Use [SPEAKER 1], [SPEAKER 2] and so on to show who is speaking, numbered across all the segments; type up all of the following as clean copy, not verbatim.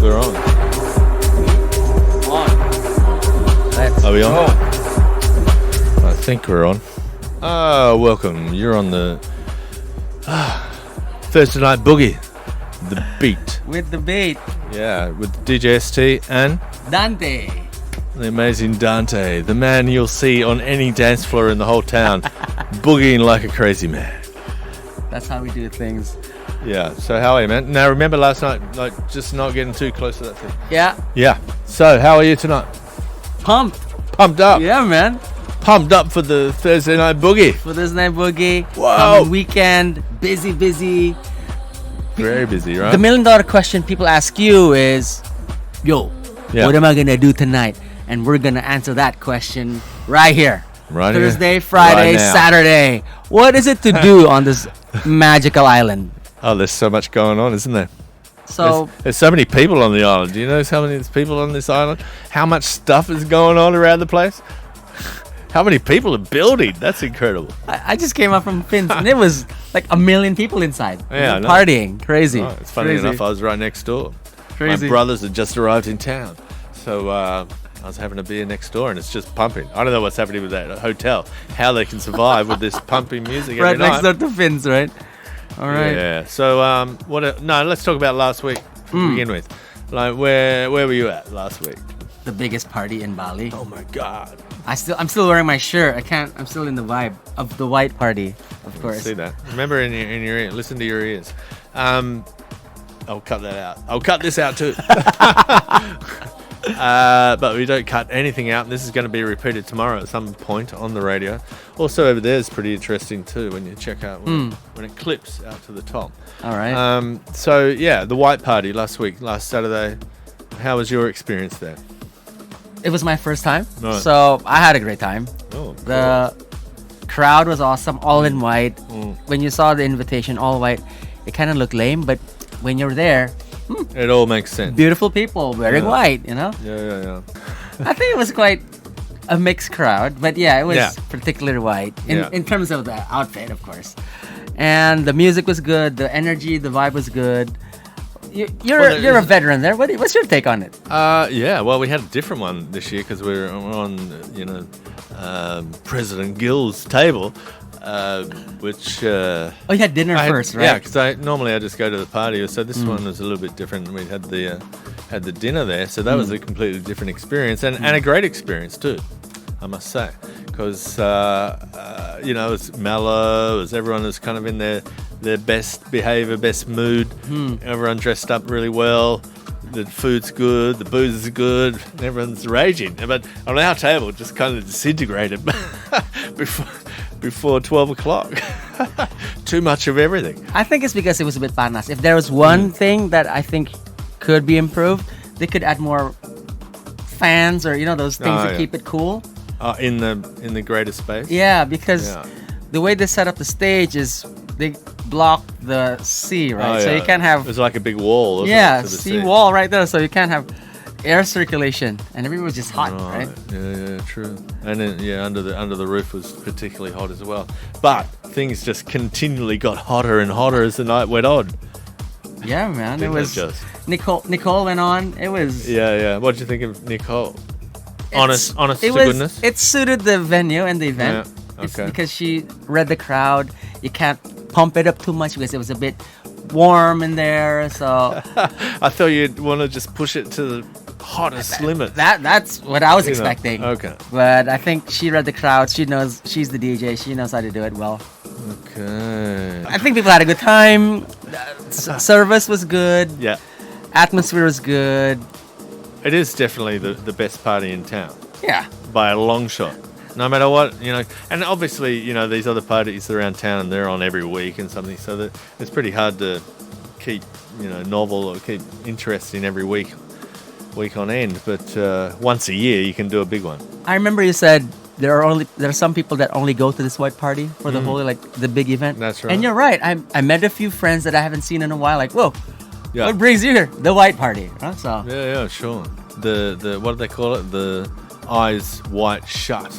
[SPEAKER 1] We're on. Are we on? I think we're on. Welcome. You're on the Thursday Night Boogie. The beat.
[SPEAKER 2] With the beat.
[SPEAKER 1] Yeah, with DJ ST and
[SPEAKER 2] Dante.
[SPEAKER 1] the amazing Dante. The man you'll see on any dance floor in the whole town. Boogieing like a crazy man.
[SPEAKER 2] That's how we do things.
[SPEAKER 1] Yeah, so how are you, man? Now, remember last night, like, just not getting too close to that thing.
[SPEAKER 2] Yeah.
[SPEAKER 1] Yeah. So, how are you tonight?
[SPEAKER 2] Pumped.
[SPEAKER 1] Pumped up.
[SPEAKER 2] Yeah, man.
[SPEAKER 1] Pumped up for the Thursday Night Boogie.
[SPEAKER 2] For this Night Boogie.
[SPEAKER 1] Wow.
[SPEAKER 2] Weekend. Busy.
[SPEAKER 1] Very busy, right?
[SPEAKER 2] The $1 million question people ask you is, yo, what am I going to do tonight? And we're going to answer that question right here.
[SPEAKER 1] Right
[SPEAKER 2] Thursday,
[SPEAKER 1] here.
[SPEAKER 2] Friday,
[SPEAKER 1] Right now.
[SPEAKER 2] Saturday. What is it to do on this magical island?
[SPEAKER 1] Oh, there's so much going on, isn't there?
[SPEAKER 2] So
[SPEAKER 1] There's so many people on the island. Do you know how many people on this island? How much stuff is going on around the place? How many people are building? That's incredible.
[SPEAKER 2] I just came up from Fins and it was like 1 million people inside.
[SPEAKER 1] Yeah, I know.
[SPEAKER 2] Partying. Crazy.
[SPEAKER 1] Oh, it's funny
[SPEAKER 2] Crazy.
[SPEAKER 1] enough, I was right next door.
[SPEAKER 2] Crazy.
[SPEAKER 1] My brothers had just arrived in town. So I was having a beer next door and it's just pumping. I don't know what's happening with that hotel, how they can survive with this pumping music
[SPEAKER 2] Right
[SPEAKER 1] every
[SPEAKER 2] next
[SPEAKER 1] night.
[SPEAKER 2] door to Fins, right? All right.
[SPEAKER 1] Yeah. So let's talk about last week to begin with. Like where were you at last week?
[SPEAKER 2] The biggest party in Bali.
[SPEAKER 1] Oh my God.
[SPEAKER 2] I'm still wearing my shirt. I'm still in the vibe of the white party, of course.
[SPEAKER 1] See that? Remember in your ear. Listen to your ears. I'll cut that out. I'll cut this out too. But we don't cut anything out. This is going to be repeated tomorrow at some point on the radio. Also over there is pretty interesting too when you check out when it clips out to the top.
[SPEAKER 2] All right.
[SPEAKER 1] So yeah, the white party last Saturday. How was your experience there?
[SPEAKER 2] It was my first time,
[SPEAKER 1] Right.
[SPEAKER 2] so I had a great time.
[SPEAKER 1] Oh,
[SPEAKER 2] The crowd was awesome, all in white. When you saw the invitation, all white, it kind of looked lame, but when you're there,
[SPEAKER 1] it all makes sense.
[SPEAKER 2] beautiful people wearing
[SPEAKER 1] Yeah.
[SPEAKER 2] white, you know?
[SPEAKER 1] Yeah.
[SPEAKER 2] I think it was quite a mixed crowd, but yeah, it was
[SPEAKER 1] Yeah.
[SPEAKER 2] particularly white
[SPEAKER 1] Yeah.
[SPEAKER 2] in terms of the outfit, of course. And the music was good, the energy, the vibe was good. You're a veteran there. What's your take on it?
[SPEAKER 1] Yeah, well, we had a different one this year because we're on, President Gill's table, which...
[SPEAKER 2] Oh, you had dinner first, right?
[SPEAKER 1] Yeah, because normally I just go to the party, so this one was a little bit different. We had the dinner there, so that was a completely different experience and a great experience too, I must say, because it was mellow, everyone was kind of in their best behavior, best mood. Everyone dressed up really well. The food's good, the booze is good, and everyone's raging. But on our table, it just kind of disintegrated before 12 o'clock. Too much of everything.
[SPEAKER 2] I think it's because it was a bit panas. If there was one thing that I think could be improved, they could add more fans or those things to keep it cool.
[SPEAKER 1] In the greater space.
[SPEAKER 2] Yeah, because the way they set up the stage is they block the sea, right? So you can't have
[SPEAKER 1] It was like a big wall. Wasn't it, to the
[SPEAKER 2] sea wall right there, so you can't have air circulation, and everyone was just hot, right?
[SPEAKER 1] Yeah, true. And then, under the roof was particularly hot as well. But things just continually got hotter and hotter as the night went on.
[SPEAKER 2] Yeah, man.
[SPEAKER 1] Didn't
[SPEAKER 2] It was
[SPEAKER 1] it just?
[SPEAKER 2] Nicole went on. It was
[SPEAKER 1] Yeah. What did you think of Nicole? Honest to
[SPEAKER 2] it was,
[SPEAKER 1] goodness.
[SPEAKER 2] It suited the venue and the event.
[SPEAKER 1] Yeah,
[SPEAKER 2] It's
[SPEAKER 1] okay.
[SPEAKER 2] because she read the crowd. You can't pump it up too much because it was a bit warm in there. So
[SPEAKER 1] I thought you'd want to just push it to the hottest limit.
[SPEAKER 2] that's what I was expecting.
[SPEAKER 1] Okay.
[SPEAKER 2] But I think she read the crowd. She knows she's the DJ. She knows how to do it well.
[SPEAKER 1] Okay.
[SPEAKER 2] I think people had a good time. Service was good.
[SPEAKER 1] Yeah.
[SPEAKER 2] Atmosphere was good.
[SPEAKER 1] It is definitely the best party in town.
[SPEAKER 2] Yeah.
[SPEAKER 1] By a long shot. No matter what, and obviously, these other parties around town, and they're on every week and something, so that it's pretty hard to keep, novel or keep interesting every week on end. But once a year, you can do a big one.
[SPEAKER 2] I remember you said there are some people that only go to this white party for the whole the big event.
[SPEAKER 1] That's right.
[SPEAKER 2] And you're right. I met a few friends that I haven't seen in a while. Like, whoa,
[SPEAKER 1] Yeah.
[SPEAKER 2] what brings you here? The white party. Huh? So
[SPEAKER 1] Yeah, sure. The what do they call it? The eyes white shut.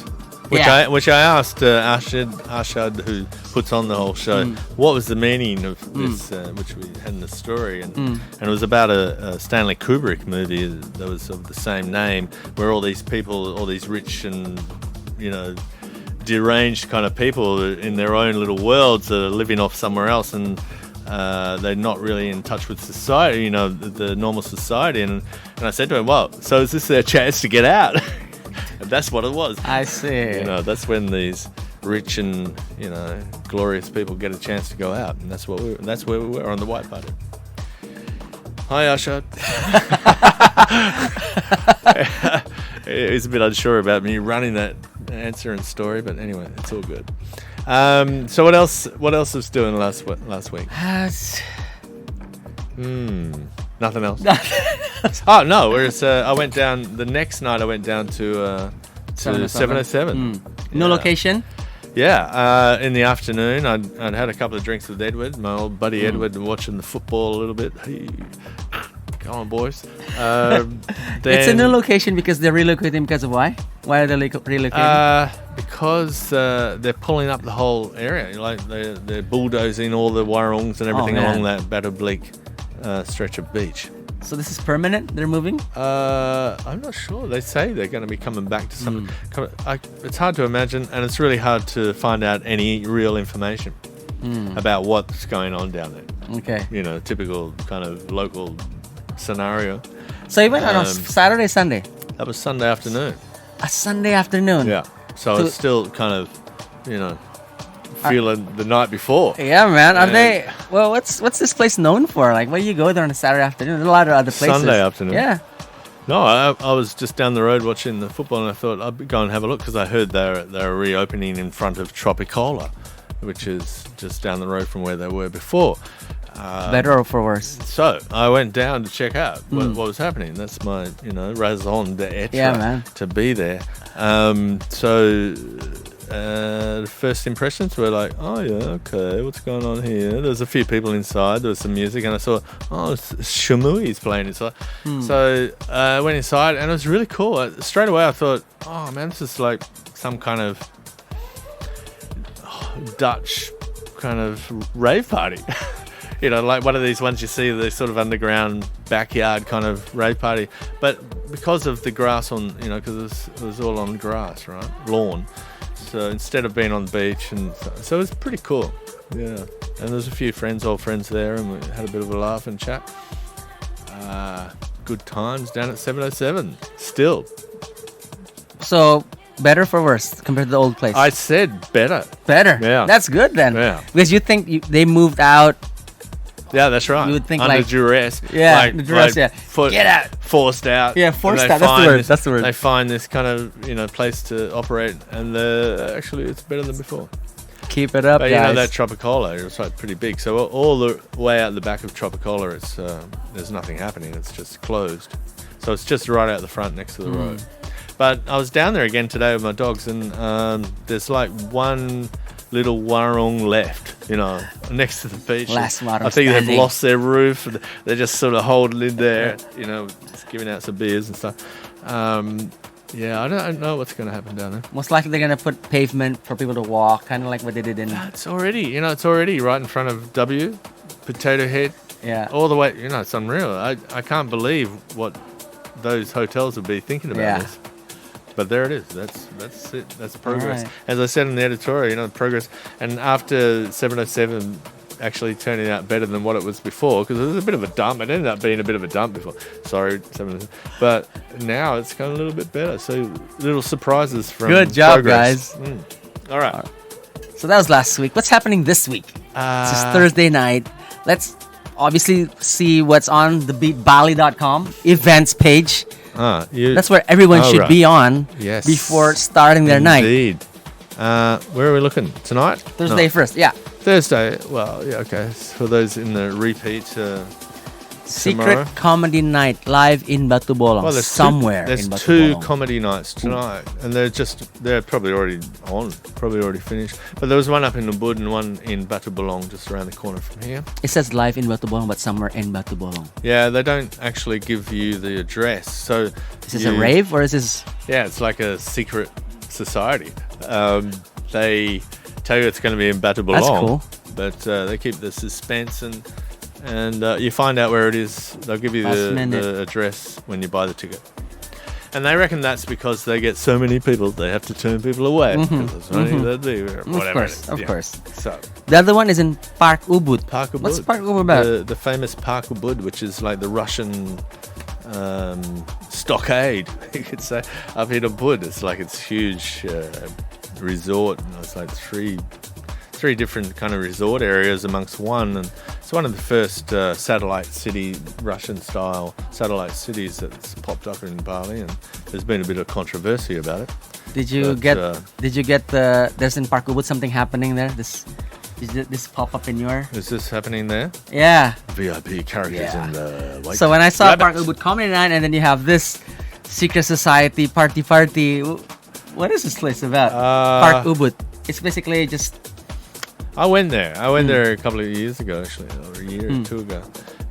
[SPEAKER 1] which I asked Arshad, who puts on the whole show, what was the meaning of this, which we had in the story, and it was about a Stanley Kubrick movie that was of the same name, where all these people, all these rich and deranged kind of people in their own little worlds that are living off somewhere else, and they're not really in touch with society, the normal society. And I said to him, well, so is this their chance to get out? And that's what it was.
[SPEAKER 2] I see.
[SPEAKER 1] That's when these rich and, glorious people get a chance to go out. And that's where we were on the White Party. Hi, Arshad. He's a bit unsure about me running that answer and story, but anyway, it's all good. So what else was doing last week? Nothing else. Oh no, whereas I went down the next night. I went down to 707.
[SPEAKER 2] No location.
[SPEAKER 1] Yeah, in the afternoon, I'd had a couple of drinks with Edward, my old buddy Edward, watching the football a little bit. Hey, go on, boys.
[SPEAKER 2] It's a new location because they're relocating. Because of why? Why are they relocating?
[SPEAKER 1] Because they're pulling up the whole area. Like they're bulldozing all the warungs and everything along that Battlebleak stretch of beach.
[SPEAKER 2] So this is permanent? They're moving?
[SPEAKER 1] I'm not sure. They say they're going to be coming back to some. It's hard to imagine, and it's really hard to find out any real information about what's going on down there.
[SPEAKER 2] Okay.
[SPEAKER 1] Typical kind of local scenario.
[SPEAKER 2] So you went on Saturday, Sunday?
[SPEAKER 1] That was Sunday afternoon.
[SPEAKER 2] A Sunday afternoon?
[SPEAKER 1] Yeah. So it's still kind of, feeling the night before.
[SPEAKER 2] Yeah, man. Are they? Well, what's this place known for? Like, why do you go there on a Saturday afternoon? There's a lot of other places.
[SPEAKER 1] Sunday afternoon.
[SPEAKER 2] Yeah.
[SPEAKER 1] No, I was just down the road watching the football, and I thought I'd go and have a look because I heard they're reopening in front of Tropicola, which is just down the road from where they were before.
[SPEAKER 2] Better or for worse?
[SPEAKER 1] So I went down to check out what was happening. That's my, raison d'etre to be there. The first impressions were like, oh yeah, okay, what's going on here? There's a few people inside. There was some music, and I saw, Shamui's playing inside. So I went inside, and it was really cool. Straight away, I thought, oh man, this is like some kind of Dutch kind of rave party. Like one of these ones you see, the sort of underground backyard kind of rave party. But because of the grass on, because it was all on grass, right? Lawn. So instead of being on the beach, so it was pretty cool. Yeah. And there's a few old friends there, and we had a bit of a laugh and chat. Good times down at 707 still.
[SPEAKER 2] So better for worse compared to the old place?
[SPEAKER 1] I said better.
[SPEAKER 2] Better?
[SPEAKER 1] Yeah.
[SPEAKER 2] That's good then.
[SPEAKER 1] Yeah.
[SPEAKER 2] Because you think they moved out.
[SPEAKER 1] Yeah, that's right.
[SPEAKER 2] You would think
[SPEAKER 1] under duress.
[SPEAKER 2] Yeah, duress, yeah.
[SPEAKER 1] Get out. Forced out.
[SPEAKER 2] Yeah, forced out. That's the word.
[SPEAKER 1] They find this kind of, place to operate, and actually it's better than before.
[SPEAKER 2] Keep it up,
[SPEAKER 1] but,
[SPEAKER 2] guys.
[SPEAKER 1] That Tropicola, it's like pretty big. So all the way out the back of Tropicola, there's nothing happening. It's just closed. So it's just right out the front next to the road. But I was down there again today with my dogs, and there's like one little warung left, next to the beach.
[SPEAKER 2] Last
[SPEAKER 1] I think they've lost their roof. They're just sort of holding in there, just giving out some beers and stuff. I don't know what's going to happen down there.
[SPEAKER 2] Most likely they're going to put pavement for people to walk, kind of like what they did in...
[SPEAKER 1] It's already right in front of Potato Head.
[SPEAKER 2] Yeah.
[SPEAKER 1] All the way, it's unreal. I can't believe what those hotels would be thinking about this. But there it is. That's it. That's progress. Right. As I said in the editorial, progress. And after 707 actually turning out better than what it was before, because it was a bit of a dump. It ended up being a bit of a dump before. Sorry, 707. But now it's kind of a little bit better. So little surprises from
[SPEAKER 2] Good job,
[SPEAKER 1] progress.
[SPEAKER 2] guys.
[SPEAKER 1] All right.
[SPEAKER 2] So that was last week. What's happening this week? It's just Thursday night. Let's obviously see what's on the Bali.com events page. That's where everyone should be on before starting their night.
[SPEAKER 1] Indeed. Where are we looking? Tonight?
[SPEAKER 2] Thursday first, yeah.
[SPEAKER 1] Thursday. Well, yeah, okay. For those in the repeat,
[SPEAKER 2] Secret
[SPEAKER 1] tomorrow.
[SPEAKER 2] Comedy Night live in Batu Bolong.
[SPEAKER 1] Well,
[SPEAKER 2] somewhere
[SPEAKER 1] there's
[SPEAKER 2] in Batu
[SPEAKER 1] two
[SPEAKER 2] Bolong.
[SPEAKER 1] comedy nights tonight, and they're probably already on, probably already finished. But there was one up in Ubud and one in Batu Bolong, just around the corner from here.
[SPEAKER 2] It says live in Batu Bolong, but somewhere in Batu Bolong.
[SPEAKER 1] Yeah, they don't actually give you the address. So
[SPEAKER 2] is this a rave or is this?
[SPEAKER 1] Yeah, it's like a secret society. They tell you it's going to be in Batubulong.
[SPEAKER 2] That's cool.
[SPEAKER 1] But they keep the suspense, and you find out where it is. They'll give you the address when you buy the ticket. And they reckon that's because they get so many people, they have to turn people away. Because there's only they do, whatever.
[SPEAKER 2] Of course.
[SPEAKER 1] So
[SPEAKER 2] the other one is in Park Ubud.
[SPEAKER 1] Park Ubud.
[SPEAKER 2] What's Park Ubud about?
[SPEAKER 1] The famous Park Ubud, which is like the Russian stockade, you could say, up in Ubud. It's like it's huge resort. It's like three different kind of resort areas amongst one, and it's one of the first satellite city, Russian-style satellite cities that's popped up in Bali, and there's been a bit of controversy about it.
[SPEAKER 2] Did you get there's in Park Ubud something happening there? Did this pop up in your...
[SPEAKER 1] Is this happening there?
[SPEAKER 2] Yeah.
[SPEAKER 1] VIP characters in the white.
[SPEAKER 2] So when I saw
[SPEAKER 1] rabbits.
[SPEAKER 2] Park Ubud Comedy Night, and then you have this secret society party, what is this place about? Park Ubud. It's basically just...
[SPEAKER 1] I went there. A couple of years ago, actually, or a year or two ago,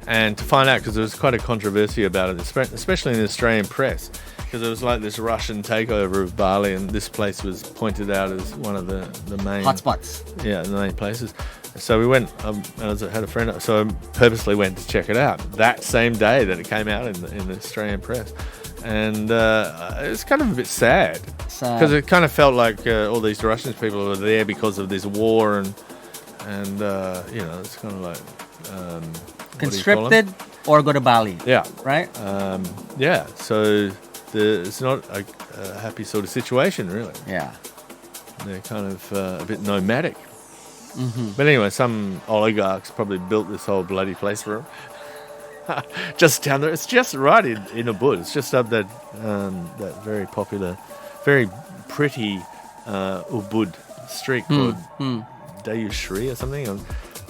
[SPEAKER 1] and to find out, because there was quite a controversy about it, especially in the Australian press, because it was like this Russian takeover of Bali, and this place was pointed out as one of the main
[SPEAKER 2] hotspots.
[SPEAKER 1] Yeah, the main places. So we went. I had a friend, so I purposely went to check it out that same day that it came out in the Australian press, and it's kind of a bit sad because it kind of felt like all these Russian people were there because of this war, and it's kind of like
[SPEAKER 2] conscripted or go to Bali.
[SPEAKER 1] Yeah.
[SPEAKER 2] Right.
[SPEAKER 1] Yeah. So it's not a happy sort of situation, really.
[SPEAKER 2] Yeah.
[SPEAKER 1] They're kind of a bit nomadic. But anyway, some oligarchs probably built this whole bloody place for them. Just down there. It's just right in Ubud. It's just up that very popular, very pretty Ubud street called Dewi Shri or something.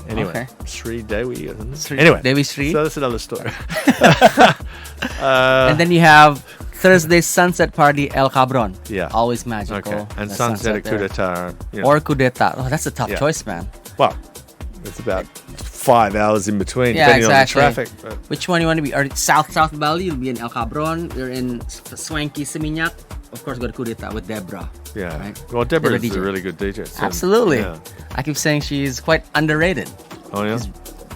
[SPEAKER 1] Anyway, Sri Dewi or something. Anyway,
[SPEAKER 2] Dewi Sri.
[SPEAKER 1] So that's another story.
[SPEAKER 2] And then you have Thursday sunset party El Cabron.
[SPEAKER 1] Yeah.
[SPEAKER 2] Always magical.
[SPEAKER 1] Okay. And sunset at Coup d'etat.
[SPEAKER 2] Or Coup d'etat. Oh, that's a tough choice, man.
[SPEAKER 1] Well, it's about 5 hours in between,
[SPEAKER 2] Yeah,
[SPEAKER 1] depending on the traffic. But
[SPEAKER 2] which one you want to be? Or South Bali, you'll be in El Cabron. You're in swanky Seminyak. Of course, go to Coup d'etat with Deborah.
[SPEAKER 1] Yeah.
[SPEAKER 2] Right?
[SPEAKER 1] Well, Deborah is
[SPEAKER 2] DJ.
[SPEAKER 1] a really good DJ. So,
[SPEAKER 2] Absolutely.
[SPEAKER 1] yeah.
[SPEAKER 2] I keep saying she's quite underrated.
[SPEAKER 1] Oh, yeah?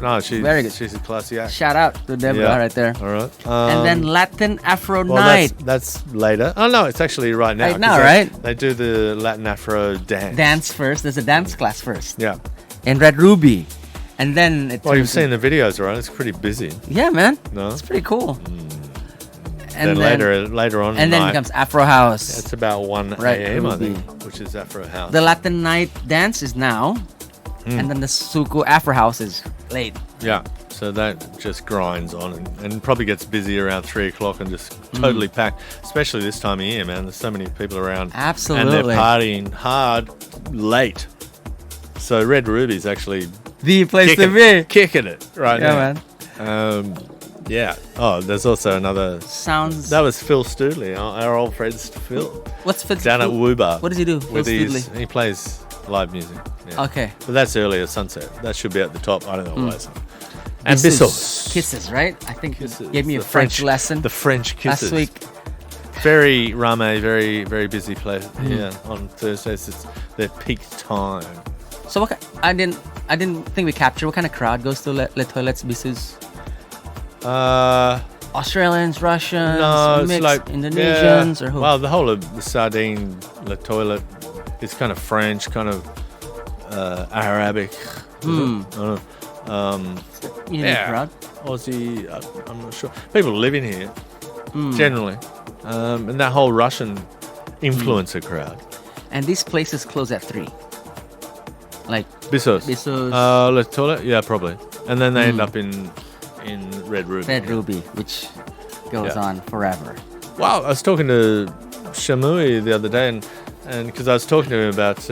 [SPEAKER 1] No, she's
[SPEAKER 2] very good.
[SPEAKER 1] She's a classy act.
[SPEAKER 2] Shout out to Deborah right there.
[SPEAKER 1] All right.
[SPEAKER 2] And then Latin Afro Night.
[SPEAKER 1] That's later. Oh, no, it's actually right now.
[SPEAKER 2] Right now, right?
[SPEAKER 1] They do the Latin Afro dance.
[SPEAKER 2] Dance first. There's a dance class first.
[SPEAKER 1] Yeah.
[SPEAKER 2] In Red Ruby. And then
[SPEAKER 1] Well, you've seen the videos, right? It's pretty busy.
[SPEAKER 2] Yeah, man.
[SPEAKER 1] No?
[SPEAKER 2] It's pretty cool.
[SPEAKER 1] And then later on
[SPEAKER 2] and then becomes Afro House.
[SPEAKER 1] It's about 1 a.m., I think, which is Afro House.
[SPEAKER 2] The Latin Night dance is now. And then the Suku Afro House is late.
[SPEAKER 1] Yeah. So that just grinds on and probably gets busy around 3 o'clock and just totally packed, especially this time of year, man. There's so many people around.
[SPEAKER 2] Absolutely.
[SPEAKER 1] And they're partying hard late. So Red Ruby's actually
[SPEAKER 2] the place to be.
[SPEAKER 1] Kicking it right now.
[SPEAKER 2] Yeah, man.
[SPEAKER 1] Yeah. Oh, there's also another...
[SPEAKER 2] Sounds...
[SPEAKER 1] That was Phil Stoodley, our old friend Phil.
[SPEAKER 2] What's Phil?
[SPEAKER 1] Down at Woobar.
[SPEAKER 2] What does he do? Phil Stoodley?
[SPEAKER 1] He plays live music. Yeah.
[SPEAKER 2] Okay.
[SPEAKER 1] But that's earlier sunset. That should be at the top. I don't know why. And Bissos.
[SPEAKER 2] Kisses, right? I think
[SPEAKER 1] Kisses.
[SPEAKER 2] you gave me a French lesson.
[SPEAKER 1] The French Kisses.
[SPEAKER 2] Last week.
[SPEAKER 1] Very Rame, very, very busy place. Yeah, on Thursdays it's their peak time.
[SPEAKER 2] So I didn't think we captured what kind of crowd goes to Les Toilettes Bisous. Australians, Russians, mixed, like Indonesians, or who?
[SPEAKER 1] Well, the whole of the Sardine Le Toilette is kind of French, kind of Arabic.
[SPEAKER 2] Unique crowd.
[SPEAKER 1] Aussie, I'm not sure. People living here, generally. And that whole Russian influencer crowd.
[SPEAKER 2] And these places close at 3. Like
[SPEAKER 1] Bissos. Le Toilette, yeah, probably. And then they end up in Red Ruby.
[SPEAKER 2] Red Ruby, which goes on forever.
[SPEAKER 1] Wow, I was talking to Shamui the other day, and because I was talking to him about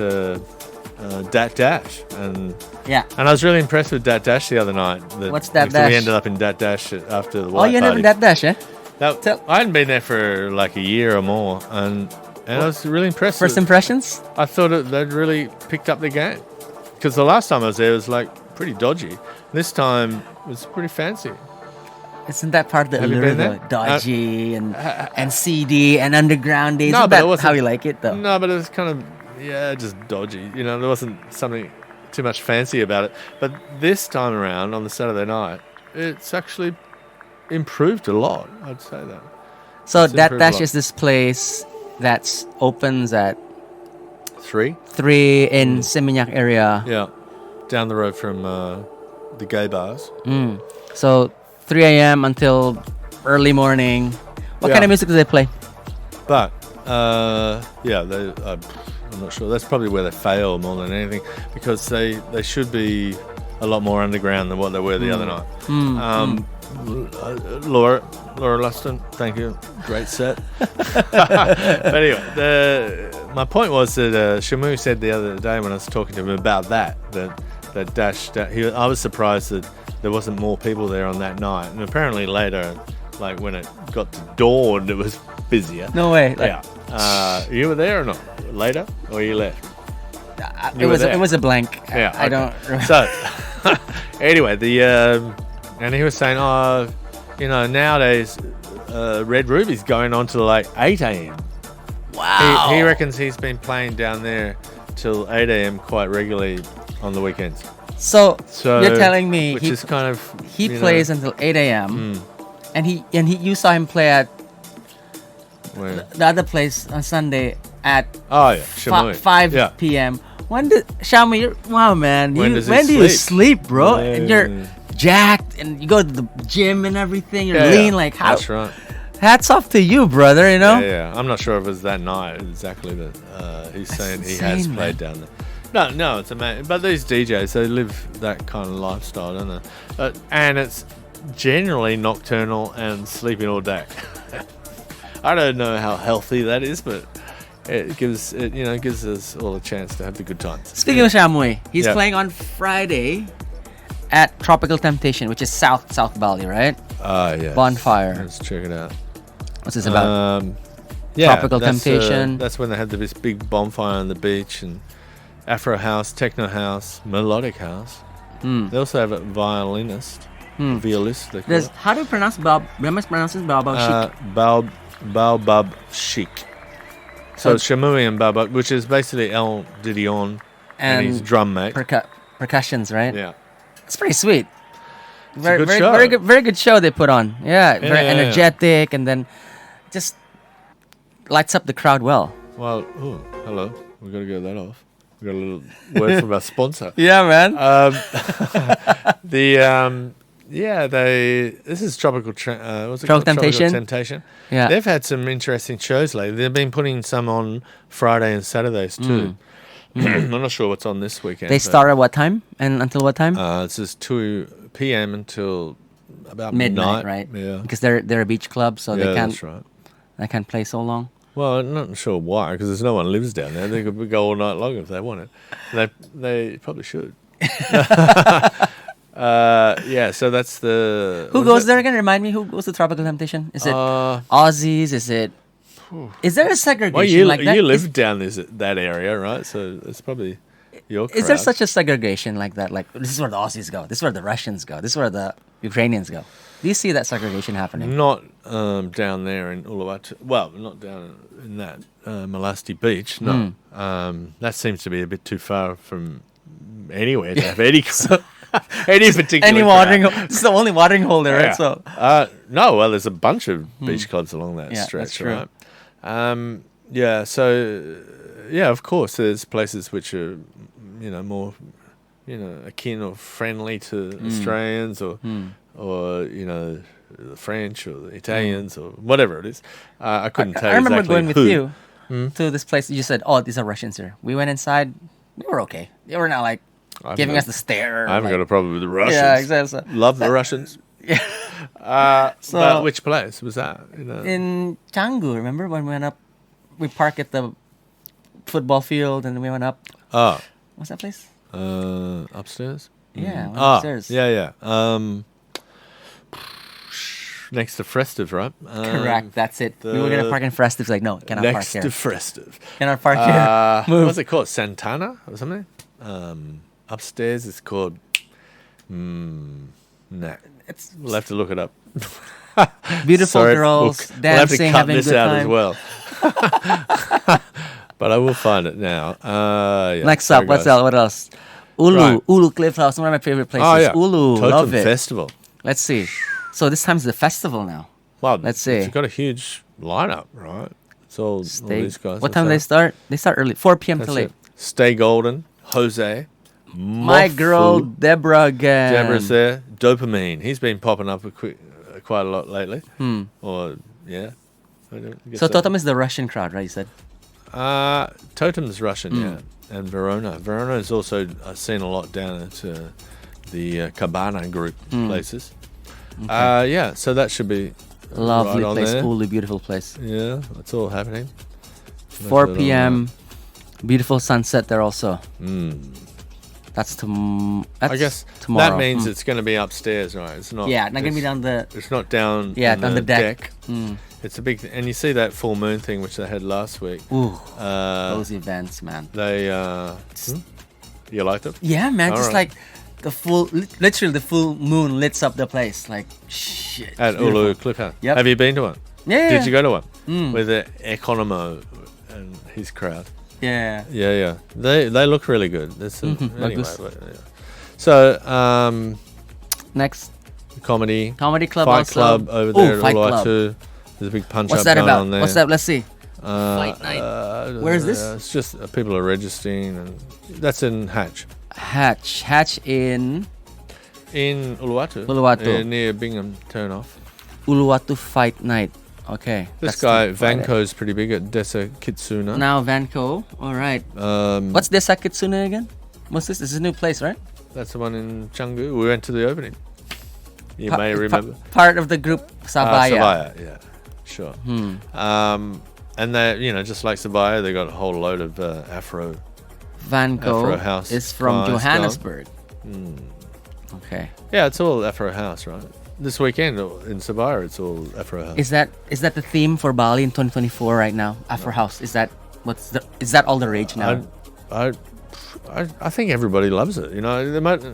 [SPEAKER 1] Dat Dash, and I was really impressed with Dat Dash the other night.
[SPEAKER 2] What's Dat Dash?
[SPEAKER 1] We ended up in Dat Dash after the white
[SPEAKER 2] party. Oh, you ended up in Dat Dash, eh?
[SPEAKER 1] I hadn't been there for like a year or more, and I was really impressed.
[SPEAKER 2] First impressions?
[SPEAKER 1] I thought they'd really picked up the game, because the last time I was there it was like pretty dodgy. This time it was pretty fancy.
[SPEAKER 2] Isn't that part of the
[SPEAKER 1] Have you
[SPEAKER 2] allure,
[SPEAKER 1] been
[SPEAKER 2] though?
[SPEAKER 1] there?
[SPEAKER 2] Dodgy and seedy and underground days.
[SPEAKER 1] No,
[SPEAKER 2] Isn't
[SPEAKER 1] but it
[SPEAKER 2] that
[SPEAKER 1] wasn't-
[SPEAKER 2] how you like it, though?
[SPEAKER 1] No, but it was kind of, just dodgy. There wasn't something too much fancy about it. But this time around on the Saturday night, it's actually improved a lot. I'd say that.
[SPEAKER 2] So
[SPEAKER 1] It's
[SPEAKER 2] that's
[SPEAKER 1] improved a lot.
[SPEAKER 2] just this place that opens at
[SPEAKER 1] 3?
[SPEAKER 2] 3 in Seminyak area.
[SPEAKER 1] Yeah. Down the road from the gay bars.
[SPEAKER 2] So 3 a.m. until early morning. What
[SPEAKER 1] Yeah.
[SPEAKER 2] kind of music do they play?
[SPEAKER 1] But, I'm not sure. That's probably where they fail more than anything because they should be a lot more underground than what they were the other night. Laura Luston, thank you. Great set. But anyway, my point was that Shamu said the other day when I was talking to him about that Dash, I was surprised that there wasn't more people there on that night. And apparently later, like when it got to dawn, it was busier.
[SPEAKER 2] No way.
[SPEAKER 1] You were there or not? Later? Or you left?
[SPEAKER 2] It was a blank.
[SPEAKER 1] Yeah,
[SPEAKER 2] I don't remember.
[SPEAKER 1] So, anyway, and he was saying, nowadays, Red Ruby's going on till like 8 a.m.
[SPEAKER 2] Wow.
[SPEAKER 1] He reckons he's been playing down there till 8 a.m. quite regularly on the weekends.
[SPEAKER 2] So you're telling me
[SPEAKER 1] which is kind of
[SPEAKER 2] he plays until 8 a.m. And you saw him play at the other place on Sunday at
[SPEAKER 1] Shamui.
[SPEAKER 2] 5 p.m. Wow, man.
[SPEAKER 1] When
[SPEAKER 2] Do
[SPEAKER 1] does he
[SPEAKER 2] you
[SPEAKER 1] sleep?
[SPEAKER 2] sleep, bro? And you're jacked and you go to the gym and everything. You're lean. Like, how?
[SPEAKER 1] That's right.
[SPEAKER 2] Hats off to you, brother, you know?
[SPEAKER 1] Yeah. I'm not sure if it was that night exactly, but he's saying he has
[SPEAKER 2] insane,
[SPEAKER 1] played down there. No, it's amazing. But these DJs, they live that kind of lifestyle, don't they? And it's generally nocturnal and sleeping all day. I don't know how healthy that is, but it gives us all a chance to have the good times.
[SPEAKER 2] Speaking of Shamui, he's playing on Friday at Tropical Temptation, which is South Bali, right?
[SPEAKER 1] Yeah.
[SPEAKER 2] Bonfire.
[SPEAKER 1] Let's check it out.
[SPEAKER 2] What's this about? Tropical
[SPEAKER 1] that's,
[SPEAKER 2] Temptation.
[SPEAKER 1] That's when they had this big bonfire on the beach and Afro house, techno house, melodic house. They also have a violinist, violist. They call it.
[SPEAKER 2] How do you pronounce Baobab? Remember pronounces Baobab Chic?
[SPEAKER 1] Baobab Chic. So Shamui and Baobab, which is basically El Didion and his drum mate.
[SPEAKER 2] Percussions, right?
[SPEAKER 1] Yeah.
[SPEAKER 2] It's pretty sweet.
[SPEAKER 1] It's a good show.
[SPEAKER 2] Very good show they put on. Yeah, very energetic, and then just lights up the crowd well.
[SPEAKER 1] Well, hello. We've got to get that off. We got a little word from our sponsor.
[SPEAKER 2] Yeah, man.
[SPEAKER 1] This is Tropical
[SPEAKER 2] Temptation?
[SPEAKER 1] Temptation.
[SPEAKER 2] Yeah.
[SPEAKER 1] They've had some interesting shows lately. They've been putting some on Friday and Saturdays too. I'm not sure what's on this weekend.
[SPEAKER 2] They start at what time and until what time?
[SPEAKER 1] It's just 2 p.m. until about
[SPEAKER 2] midnight, right?
[SPEAKER 1] Yeah.
[SPEAKER 2] Because they're a beach club, so
[SPEAKER 1] that's right.
[SPEAKER 2] they can't play so long.
[SPEAKER 1] Well, I'm not sure why, because there's no one lives down there. They could go all night long if they wanted. They probably should. So that's the...
[SPEAKER 2] Who goes there again? Remind me, who goes to Tropical Temptation? Is it Aussies? Is there a segregation like that?
[SPEAKER 1] You live down that area, right? So it's probably your crowd.
[SPEAKER 2] Is there such a segregation like that? Like, this is where the Aussies go. This is where the Russians go. This is where the Ukrainians go. Do you see that segregation happening?
[SPEAKER 1] Not down there in Uluwatu. Well, not down in that Malasti Beach. No. That seems to be a bit too far from anywhere to have any any particular
[SPEAKER 2] watering hole. This is the only watering hole there, right? So
[SPEAKER 1] no, well, there's a bunch of beach clubs along that stretch,
[SPEAKER 2] that's true.
[SPEAKER 1] right? Of course, there's places which are, more, akin or friendly to Australians or the French or the Italians or whatever it is. I couldn't tell you
[SPEAKER 2] remember
[SPEAKER 1] exactly
[SPEAKER 2] going with you to this place. You said, "Oh, these are Russians here." We went inside. They were okay. They were not like giving us the stare.
[SPEAKER 1] I haven't got a problem with the Russians.
[SPEAKER 2] Yeah, exactly.
[SPEAKER 1] Love the Russians.
[SPEAKER 2] Yeah.
[SPEAKER 1] But which place was that?
[SPEAKER 2] In Canggu, remember when we went up? We parked at the football field and we went up.
[SPEAKER 1] Oh.
[SPEAKER 2] What's that place?
[SPEAKER 1] Upstairs?
[SPEAKER 2] Yeah, upstairs.
[SPEAKER 1] Yeah. Next to Festive, right?
[SPEAKER 2] Correct, that's it. We were going to park in Festive. Like, no, cannot park here.
[SPEAKER 1] Next to Festive.
[SPEAKER 2] Cannot park here. Move.
[SPEAKER 1] What's it called? Santana or something? Upstairs it's called... Nah.
[SPEAKER 2] It's
[SPEAKER 1] We'll have to look it up.
[SPEAKER 2] beautiful
[SPEAKER 1] Sorry,
[SPEAKER 2] girls
[SPEAKER 1] we'll
[SPEAKER 2] dancing,
[SPEAKER 1] have to cut
[SPEAKER 2] having
[SPEAKER 1] this
[SPEAKER 2] good
[SPEAKER 1] out
[SPEAKER 2] time.
[SPEAKER 1] as well. But I will find it now. Yeah,
[SPEAKER 2] Next
[SPEAKER 1] sorry,
[SPEAKER 2] up, what's
[SPEAKER 1] guys.
[SPEAKER 2] else? What else? Ulu,
[SPEAKER 1] Right.
[SPEAKER 2] Ulu Cliff House, one of my favorite places.
[SPEAKER 1] Oh, yeah.
[SPEAKER 2] Ulu,
[SPEAKER 1] Totem
[SPEAKER 2] love it.
[SPEAKER 1] Festival.
[SPEAKER 2] Let's see. So this time's the festival now.
[SPEAKER 1] Well,
[SPEAKER 2] Let's see.
[SPEAKER 1] It's got a huge lineup, right? It's all these guys.
[SPEAKER 2] What time do they start? They start early, 4 p.m. till 8.
[SPEAKER 1] Stay Golden, Jose,
[SPEAKER 2] My girl
[SPEAKER 1] Mofu.
[SPEAKER 2] Deborah again.
[SPEAKER 1] Deborah's there. Dopamine. He's been popping up quite a lot lately. Or, yeah. I guess
[SPEAKER 2] So Totem is the Russian crowd, right? You said.
[SPEAKER 1] Totem's Russian, yeah. And Verona. Verona is also seen a lot down at the Cabana group places.
[SPEAKER 2] Okay.
[SPEAKER 1] Yeah, so that should be
[SPEAKER 2] Lovely
[SPEAKER 1] right on
[SPEAKER 2] place,
[SPEAKER 1] there.
[SPEAKER 2] Ulu, beautiful place.
[SPEAKER 1] Yeah, that's all happening.
[SPEAKER 2] 4 p.m. Beautiful sunset there also. That's
[SPEAKER 1] I guess
[SPEAKER 2] tomorrow.
[SPEAKER 1] that means it's going to be upstairs, right? It's not.
[SPEAKER 2] not gonna be down the.
[SPEAKER 1] It's not down.
[SPEAKER 2] Yeah,
[SPEAKER 1] on
[SPEAKER 2] on the deck.
[SPEAKER 1] It's a big, and you see that full moon thing which they had last week.
[SPEAKER 2] Ooh, those events, man.
[SPEAKER 1] They, you liked it?
[SPEAKER 2] Yeah, man.
[SPEAKER 1] All
[SPEAKER 2] just
[SPEAKER 1] right.
[SPEAKER 2] like literally the full moon lights up the place. Like shit.
[SPEAKER 1] At
[SPEAKER 2] it's beautiful.
[SPEAKER 1] Ulu Cliff House.
[SPEAKER 2] Yep.
[SPEAKER 1] Have you been to one?
[SPEAKER 2] Yeah.
[SPEAKER 1] Did you go to one? With the Economo and his crowd.
[SPEAKER 2] Yeah.
[SPEAKER 1] Yeah. They look really good. That's anyway.
[SPEAKER 2] bagus.
[SPEAKER 1] But, yeah. So
[SPEAKER 2] Next,
[SPEAKER 1] comedy
[SPEAKER 2] comedy club
[SPEAKER 1] Fight
[SPEAKER 2] also.
[SPEAKER 1] Club over there at
[SPEAKER 2] Fight Club.
[SPEAKER 1] Uluwatu. There's a big punch
[SPEAKER 2] What's
[SPEAKER 1] up
[SPEAKER 2] that
[SPEAKER 1] going
[SPEAKER 2] about?
[SPEAKER 1] on there.
[SPEAKER 2] What's that? Let's see. Fight night. Where is this?
[SPEAKER 1] It's just people are registering, and that's in Hatch
[SPEAKER 2] Hatch in
[SPEAKER 1] in Uluwatu.
[SPEAKER 2] Uluwatu.
[SPEAKER 1] Near Bingham Turnoff.
[SPEAKER 2] Uluwatu Fight Night. Okay.
[SPEAKER 1] This
[SPEAKER 2] that's
[SPEAKER 1] guy
[SPEAKER 2] the Friday.
[SPEAKER 1] Vanko's pretty big at Desa Kitsuna.
[SPEAKER 2] Now Vanco. All right. What's Desa Kitsune again? What's this? This is a new place, right?
[SPEAKER 1] That's the one in Canggu. We went to the opening. You may remember.
[SPEAKER 2] Part of the group Sabaya.
[SPEAKER 1] Sabaya, yeah, sure. And they, just like Sabaya, they got a whole load of Afro
[SPEAKER 2] Vanco
[SPEAKER 1] house
[SPEAKER 2] is from
[SPEAKER 1] guys
[SPEAKER 2] Johannesburg. Okay.
[SPEAKER 1] Yeah, it's all Afro house, right? This weekend in Sabaya, it's all Afro house.
[SPEAKER 2] Is that the theme for Bali in 2024 right now? Afro House. Is that all the rage now?
[SPEAKER 1] I think everybody loves it. They might, I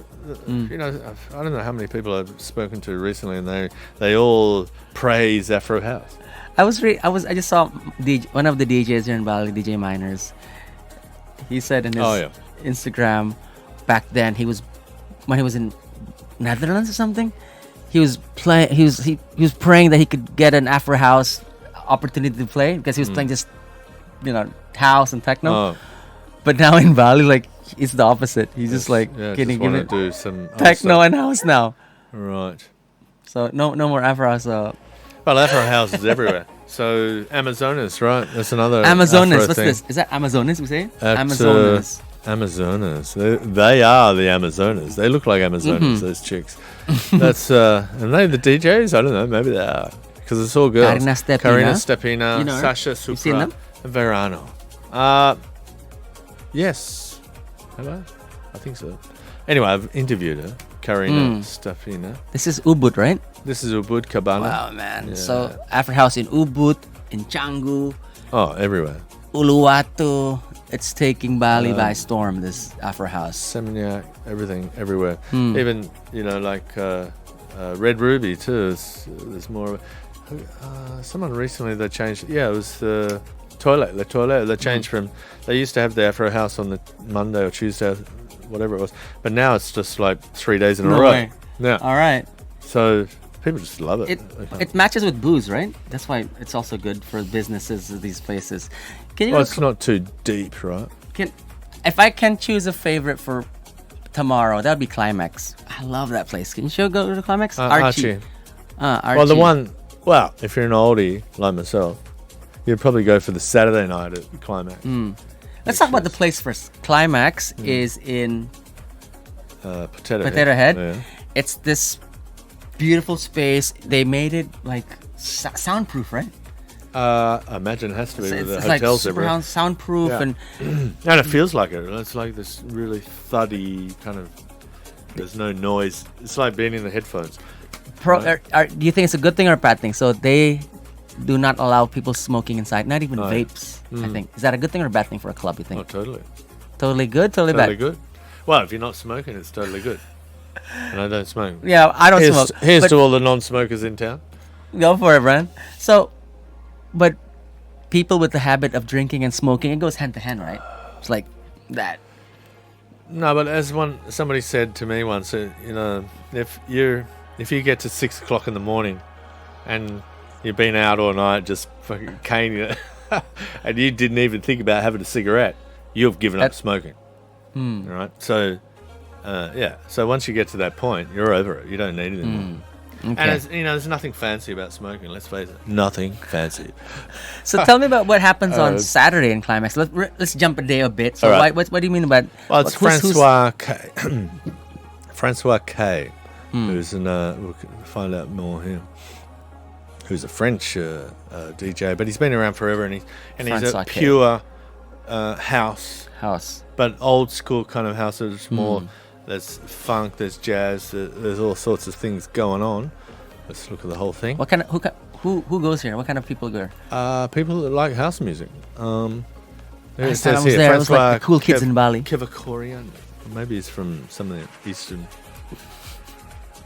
[SPEAKER 1] don't know how many people I've spoken to recently, and they all praise Afro house.
[SPEAKER 2] I just saw one of the DJs here in Bali, DJ Miners. He said in his Instagram back then when he was in Netherlands or something, he was praying that he could get an Afro house opportunity to play because he was playing just house and techno. But now in Bali, like it's the opposite. He's just like getting
[SPEAKER 1] to do some
[SPEAKER 2] techno and house now.
[SPEAKER 1] Right.
[SPEAKER 2] So no more Afro house.
[SPEAKER 1] Well, Afro house is everywhere. So Amazonas, right? That's another
[SPEAKER 2] Amazonas.
[SPEAKER 1] Afro
[SPEAKER 2] What's
[SPEAKER 1] thing.
[SPEAKER 2] this? Is that Amazonas? We say
[SPEAKER 1] Amazonas. Amazonas. They are the Amazonas. They look like Amazonas. Those chicks. That's and they the DJs. I don't know. Maybe they are because it's all girls. Karina Stepina, Sasha Supra, and Verano. Yes. Have I? I think so. Anyway, I've interviewed her, Karina Stepina.
[SPEAKER 2] This is Ubud, right?
[SPEAKER 1] This is Ubud Cabana.
[SPEAKER 2] Wow, man.
[SPEAKER 1] Yeah.
[SPEAKER 2] So Afro house in Ubud, in Canggu,
[SPEAKER 1] everywhere.
[SPEAKER 2] Uluwatu. It's taking Bali by storm. This Afro house.
[SPEAKER 1] Seminyak, everything, everywhere. Even like Red Ruby too. There's more. Someone recently they changed. Yeah, it was the toilet. The toilet. They changed from. They used to have the Afro house on the Monday or Tuesday, whatever it was. But now it's just like 3 days in a row.
[SPEAKER 2] Way.
[SPEAKER 1] Yeah.
[SPEAKER 2] All right.
[SPEAKER 1] So people just love it.
[SPEAKER 2] It matches with booze, right? That's why it's also good for businesses of these places.
[SPEAKER 1] It's not too deep, right?
[SPEAKER 2] If I can choose a favorite for tomorrow, that would be Climax. I love that place. Can you go to Climax?
[SPEAKER 1] Archie.
[SPEAKER 2] Archie.
[SPEAKER 1] Well, the one. Well, if you're an oldie like myself, you'd probably go for the Saturday night at Climax.
[SPEAKER 2] Let's talk about the place first. Climax is in
[SPEAKER 1] Potato
[SPEAKER 2] Head.
[SPEAKER 1] Yeah.
[SPEAKER 2] It's this beautiful space. They made it like soundproof, right?
[SPEAKER 1] I imagine it has to be with the
[SPEAKER 2] It's
[SPEAKER 1] hotels
[SPEAKER 2] like super
[SPEAKER 1] everywhere.
[SPEAKER 2] soundproof
[SPEAKER 1] Yeah. And it feels like it. It's like this really thuddy kind of. There's no noise. It's like being in the headphones.
[SPEAKER 2] Do you think it's a good thing or a bad thing? So they do not allow people smoking inside, not even vapes. I think is that a good thing or a bad thing for a club? You think?
[SPEAKER 1] Oh, totally.
[SPEAKER 2] Totally good, totally
[SPEAKER 1] Totally
[SPEAKER 2] bad.
[SPEAKER 1] good. Well, if you're not smoking, it's totally good. And I don't smoke.
[SPEAKER 2] Yeah, I don't smoke.
[SPEAKER 1] Here's
[SPEAKER 2] but
[SPEAKER 1] to all the non-smokers in town.
[SPEAKER 2] go for it, Brian. So, but people with the habit of drinking and smoking, it goes hand to hand, right? It's like that.
[SPEAKER 1] No, but as somebody said to me once, if you get to 6 o'clock in the morning, and you've been out all night just fucking caning it, and you didn't even think about having a cigarette, you've given up smoking. Right? So, So once you get to that point, you're over it. You don't need it anymore. Okay. And there's nothing fancy about smoking. Let's face it, nothing fancy.
[SPEAKER 2] So tell me about what happens on Saturday in Climax. Let's jump a bit. So
[SPEAKER 1] right.
[SPEAKER 2] what do you mean about?
[SPEAKER 1] Well, it's Francois K. Francois K. Who's we'll find out more here. Who's a French DJ, but he's been around forever, and he's a pure house, but old school kind of house. It's more. There's funk, there's jazz, there's all sorts of things going on. Let's look at the whole thing.
[SPEAKER 2] What kind of who goes here? What kind of people go here?
[SPEAKER 1] People that like house music.
[SPEAKER 2] It says here, Francois, it was like the cool kids in Bali.
[SPEAKER 1] Kevakorian, maybe he's from some of the Eastern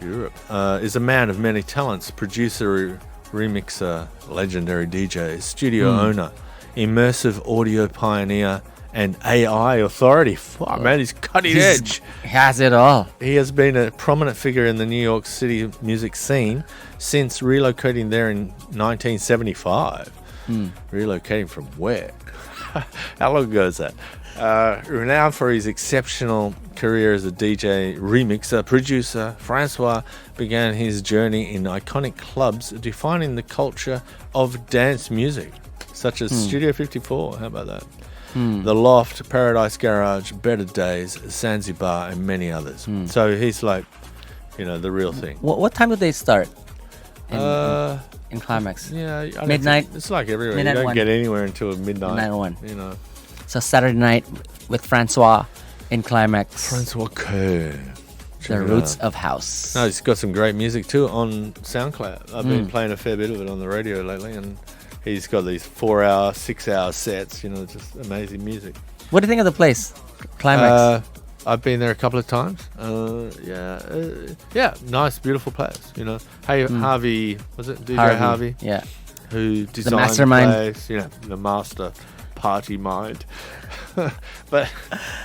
[SPEAKER 1] Europe. Is a man of many talents, producer, remixer, legendary DJ, studio owner, immersive audio pioneer, and AI authority. Fuck, man, he's cutting edge.
[SPEAKER 2] He has it all.
[SPEAKER 1] He has been a prominent figure in the New York City music scene since relocating there in 1975. Relocating from where? How long ago is that? Renowned for his exceptional career as a DJ, remixer, producer, Francois began his journey in iconic clubs defining the culture of dance music, such as Studio 54. How about that? The Loft, Paradise Garage, Better Days, Zanzibar, and many others. So he's like, the real thing.
[SPEAKER 2] What time do they start in Climax?
[SPEAKER 1] Yeah,
[SPEAKER 2] midnight.
[SPEAKER 1] It's like everywhere.
[SPEAKER 2] Midnight
[SPEAKER 1] you don't
[SPEAKER 2] 1.
[SPEAKER 1] get anywhere until midnight.
[SPEAKER 2] Midnight 1. So Saturday night with Francois in Climax.
[SPEAKER 1] Francois K.
[SPEAKER 2] The Roots of House.
[SPEAKER 1] No, he's got some great music too on SoundCloud. I've been playing a fair bit of it on the radio lately, and he's got these 4-hour, 6-hour sets, just amazing music.
[SPEAKER 2] What do you think of the place, Climax?
[SPEAKER 1] I've been there a couple of times. Nice, beautiful place, Hey, Harvey, was it DJ Harvey?
[SPEAKER 2] Yeah.
[SPEAKER 1] Who designed
[SPEAKER 2] the mastermind.
[SPEAKER 1] The place, the master party mind. But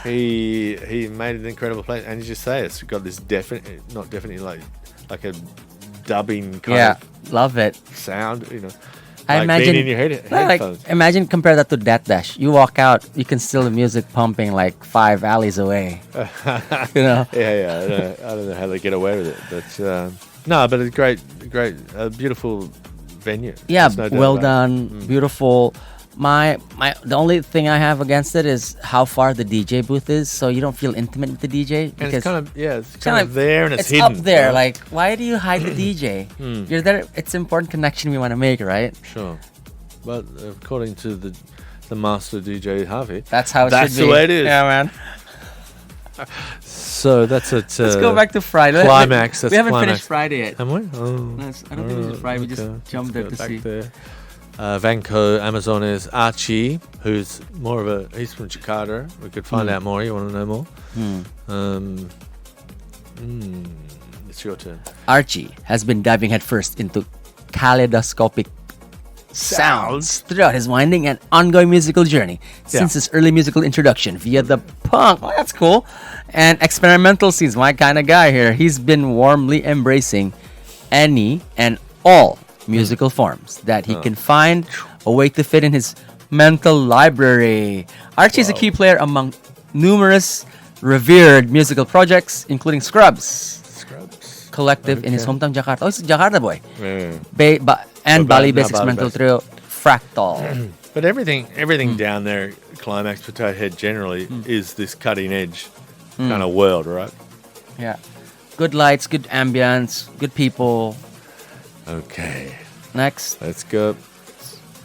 [SPEAKER 1] he made an incredible place. And you just say it's got this like a dubbing kind of
[SPEAKER 2] love it.
[SPEAKER 1] sound,
[SPEAKER 2] I imagine
[SPEAKER 1] being in your headphones.
[SPEAKER 2] Imagine compare that to Dat Dash. You walk out, you can still the music pumping like 5 alleys away.
[SPEAKER 1] I don't know how they get away with it, but but it's great, beautiful venue.
[SPEAKER 2] Yeah, well done, beautiful. The only thing I have against it is how far the DJ booth is, so you don't feel intimate with the DJ.
[SPEAKER 1] And it's kind of there and it's hidden.
[SPEAKER 2] Up there. Right? Like, why do you hide the DJ? You're there. It's an important connection we want to make, right?
[SPEAKER 1] Sure. But according to the master DJ Harvey,
[SPEAKER 2] that's how it should be.
[SPEAKER 1] That's the way it is.
[SPEAKER 2] Yeah, man.
[SPEAKER 1] So that's it.
[SPEAKER 2] Let's go back to Friday.
[SPEAKER 1] Climax.
[SPEAKER 2] We haven't finished Friday yet.
[SPEAKER 1] Have we?
[SPEAKER 2] I don't think it's Friday. We just jumped there to see.
[SPEAKER 1] There. Vanco, Amazones, Archie, who's he's from Jakarta. We could find out more. You want to know more? It's your turn.
[SPEAKER 2] Archie has been diving headfirst into kaleidoscopic sounds throughout his winding and ongoing musical journey since his early musical introduction via the punk. Oh, that's cool. And experimental scenes. My kind of guy here. He's been warmly embracing any and all musical forms that he can find a way to fit in his mental library. Archie is a key player among numerous revered musical projects, including Scrubs Collective in his hometown Jakarta. Oh, he's a Jakarta boy. And Bali-based experimental trio Fractal.
[SPEAKER 1] But everything down there, Climax, Potato Head generally is this cutting edge kind of world, right?
[SPEAKER 2] Yeah. Good lights, good ambience, good people.
[SPEAKER 1] Okay.
[SPEAKER 2] Next.
[SPEAKER 1] Let's go.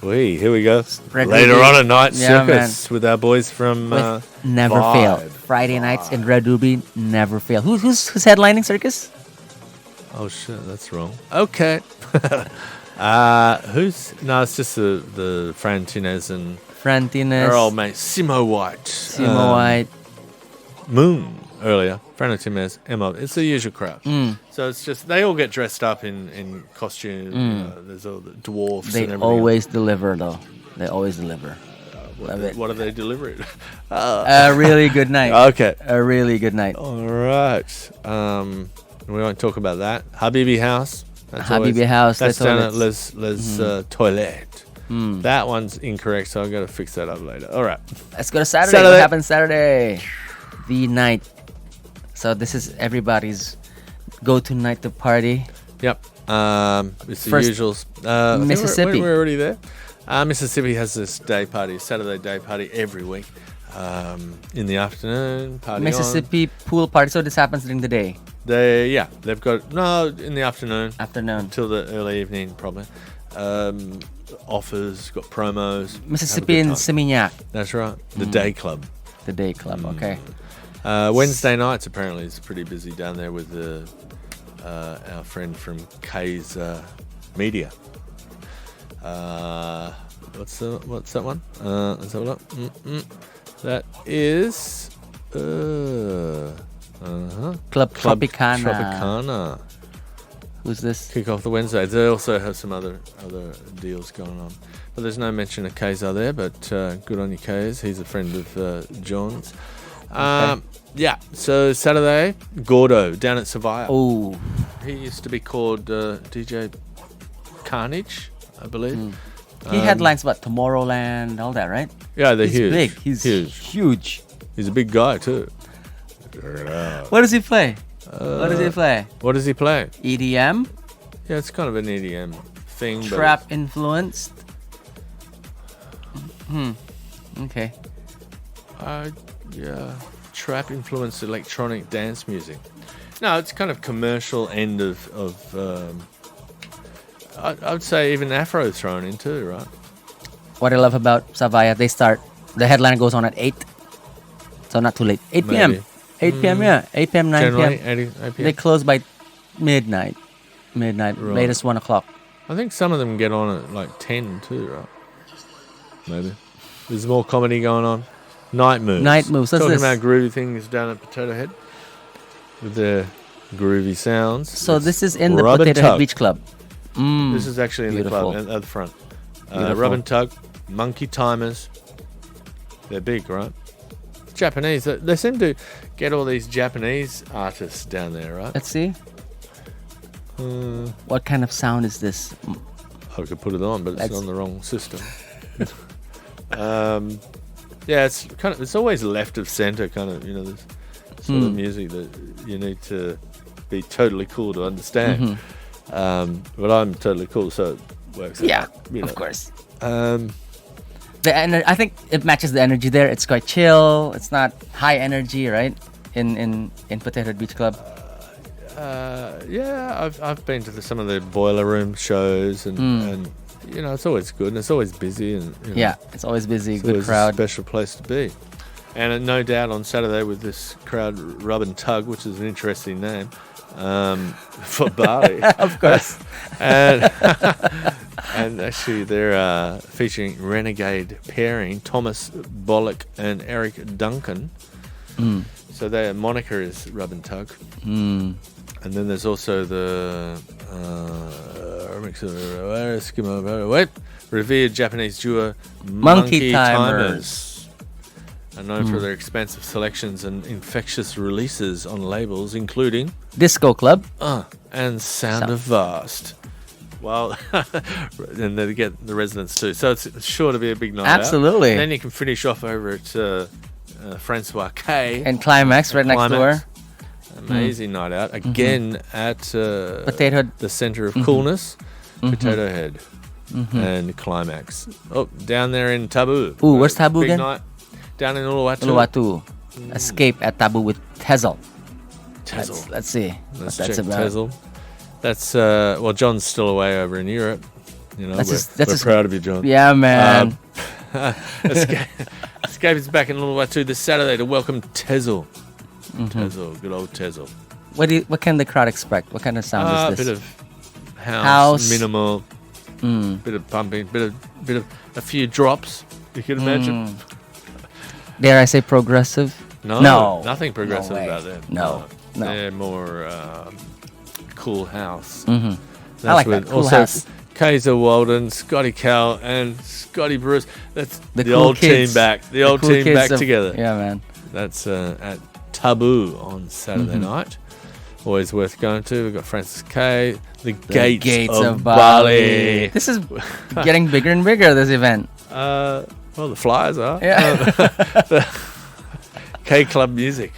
[SPEAKER 1] Here we go. Later on at night, Circus with our boys from
[SPEAKER 2] Never Fail. Friday nights in Red Ruby, Never Fail. Who's headlining Circus?
[SPEAKER 1] Oh shit, that's wrong. Okay. It's just the Frantines and
[SPEAKER 2] our
[SPEAKER 1] old mate Simo White.
[SPEAKER 2] Simo White.
[SPEAKER 1] Moon. earlier. Frano Timez, Emma. It's the usual crowd. So it's just they all get dressed up in costume. There's all the dwarfs.
[SPEAKER 2] They
[SPEAKER 1] and everything
[SPEAKER 2] always deliver, though. They always deliver.
[SPEAKER 1] What are they delivering?
[SPEAKER 2] A really good night.
[SPEAKER 1] Okay.
[SPEAKER 2] A really good night.
[SPEAKER 1] All right. We won't talk about that. Habibi House.
[SPEAKER 2] Habibi House.
[SPEAKER 1] That's
[SPEAKER 2] Les
[SPEAKER 1] down at
[SPEAKER 2] Toilettes.
[SPEAKER 1] Les Toilettes. That one's incorrect, so I've got to fix that up later. All right.
[SPEAKER 2] Let's go to Saturday. What happened Saturday? The night. So this is everybody's go-to night to party.
[SPEAKER 1] Yep. It's the
[SPEAKER 2] First,
[SPEAKER 1] usuals.
[SPEAKER 2] Mississippi.
[SPEAKER 1] We're already there. Mississippi has this day party, Saturday day party every week. In the afternoon, party
[SPEAKER 2] Mississippi pool party. So this happens during the day.
[SPEAKER 1] They've got in the afternoon.
[SPEAKER 2] Afternoon
[SPEAKER 1] till the early evening, probably. Offers, got promos.
[SPEAKER 2] Mississippi and Seminyak.
[SPEAKER 1] That's right. The day club.
[SPEAKER 2] The day club. Okay.
[SPEAKER 1] Wednesday nights apparently is pretty busy down there with our friend from K's Media. What's that one? Let's have a look. That is
[SPEAKER 2] Club Tropicana.
[SPEAKER 1] Tropicana.
[SPEAKER 2] Who's this?
[SPEAKER 1] Kick off the Wednesday. They also have some other deals going on, but there's no mention of K's there. But good on you, K's. He's a friend of John's.
[SPEAKER 2] Okay.
[SPEAKER 1] Yeah. So Saturday, Gordo down at Sevilla.
[SPEAKER 2] Oh,
[SPEAKER 1] he used to be called DJ Carnage, I believe.
[SPEAKER 2] He headlines about Tomorrowland, all that, right?
[SPEAKER 1] Yeah, they're
[SPEAKER 2] He's
[SPEAKER 1] huge.
[SPEAKER 2] big. He's huge.
[SPEAKER 1] He's a big guy too.
[SPEAKER 2] What does he play? What does he play?
[SPEAKER 1] What does he play?
[SPEAKER 2] EDM?
[SPEAKER 1] Yeah, it's kind of an EDM thing.
[SPEAKER 2] Trap influenced? Okay.
[SPEAKER 1] Yeah, trap influenced electronic dance music. No, it's kind of commercial end of I would say even Afro thrown in too, right?
[SPEAKER 2] What I love about Sevilla, the headline goes on at 8. So not too late. 8 p.m.
[SPEAKER 1] Maybe.
[SPEAKER 2] 8 p.m., yeah. 8 p.m., 9
[SPEAKER 1] Generally,
[SPEAKER 2] p.m.
[SPEAKER 1] 8 p.m.
[SPEAKER 2] They close by midnight. Right. Latest 1 o'clock.
[SPEAKER 1] I think some of them get on at like 10 too, right? Maybe. There's more comedy going on. Night Moves.
[SPEAKER 2] What's
[SPEAKER 1] Talking
[SPEAKER 2] this?
[SPEAKER 1] about groovy things down at Potato Head with their groovy sounds.
[SPEAKER 2] So
[SPEAKER 1] It's
[SPEAKER 2] this is in the
[SPEAKER 1] Rub and
[SPEAKER 2] Potato Head
[SPEAKER 1] Tug.
[SPEAKER 2] Beach Club.
[SPEAKER 1] This is actually in
[SPEAKER 2] Beautiful.
[SPEAKER 1] the club at the front.
[SPEAKER 2] Beautiful.
[SPEAKER 1] Rub and Tug, Monkey Timers. They're big, right? Japanese. They seem to get all these Japanese artists down there, right?
[SPEAKER 2] Let's see. What kind of sound is this?
[SPEAKER 1] I could put it on, but it's on the wrong system. Yeah, it's always left of center, kind of, this sort of music that you need to be totally cool to understand. But I'm totally cool, so it works.
[SPEAKER 2] Yeah,
[SPEAKER 1] out,
[SPEAKER 2] of course.
[SPEAKER 1] The
[SPEAKER 2] I think it matches the energy there. It's quite chill. It's not high energy, right? In Potato Head Beach Club.
[SPEAKER 1] Yeah, I've been to some of the boiler room shows, and it's always good, and it's always busy, and
[SPEAKER 2] yeah, it's always busy.
[SPEAKER 1] It's
[SPEAKER 2] good
[SPEAKER 1] always
[SPEAKER 2] crowd.
[SPEAKER 1] a special place to be. And no doubt on Saturday with this crowd, Rub and Tug, which is an interesting name for Bali,
[SPEAKER 2] of course.
[SPEAKER 1] And actually, they're featuring renegade pairing Thomas Bollock and Eric Duncan. So their moniker is Rub and Tug. And then there's also the revered Japanese duo
[SPEAKER 2] Monkey Timers.
[SPEAKER 1] Are known for their expansive selections and infectious releases on labels, including
[SPEAKER 2] Disco Club
[SPEAKER 1] and Sound of Vast. Well, and they get the residents too. So it's sure to be a big night
[SPEAKER 2] Absolutely.
[SPEAKER 1] out. And then you can finish off over at Francois K.
[SPEAKER 2] And Climax right next door.
[SPEAKER 1] Amazing night out. Again at
[SPEAKER 2] Potato Head.
[SPEAKER 1] the center of coolness, Potato Head and Climax. Oh, down there in Tabu.
[SPEAKER 2] Ooh, where's Tabu
[SPEAKER 1] big
[SPEAKER 2] again?
[SPEAKER 1] Night down in Uluwatu.
[SPEAKER 2] Uluwatu. Escape at Tabu with Tezel.
[SPEAKER 1] Tezel.
[SPEAKER 2] Let's see
[SPEAKER 1] Let's
[SPEAKER 2] what that's
[SPEAKER 1] check
[SPEAKER 2] about.
[SPEAKER 1] Tezel. That's John's still away over in Europe. We're proud of you, John.
[SPEAKER 2] Yeah, man.
[SPEAKER 1] Escape is back in Uluwatu this Saturday to welcome Tezel. Tezel, good old Tezel.
[SPEAKER 2] What can the crowd expect? What kind of sound is
[SPEAKER 1] A
[SPEAKER 2] this?
[SPEAKER 1] bit of house. Minimal, bit of pumping, bit of a few drops. You can imagine.
[SPEAKER 2] Dare I say progressive? No.
[SPEAKER 1] Nothing progressive
[SPEAKER 2] No way.
[SPEAKER 1] about them.
[SPEAKER 2] No.
[SPEAKER 1] They're more cool house.
[SPEAKER 2] I like that. Cool
[SPEAKER 1] also
[SPEAKER 2] house.
[SPEAKER 1] Kaiser Walden, Scotty Cal, and Scotty Bruce. That's the
[SPEAKER 2] cool
[SPEAKER 1] old
[SPEAKER 2] kids.
[SPEAKER 1] team back. The old
[SPEAKER 2] cool
[SPEAKER 1] team
[SPEAKER 2] kids
[SPEAKER 1] back together.
[SPEAKER 2] Yeah, man.
[SPEAKER 1] That's at Taboo on Saturday night. Always worth going to. We've got Francis K. The Gates of Bali.
[SPEAKER 2] This is getting bigger and bigger, this event.
[SPEAKER 1] Well, the Flyers are.
[SPEAKER 2] Yeah.
[SPEAKER 1] K Club Music.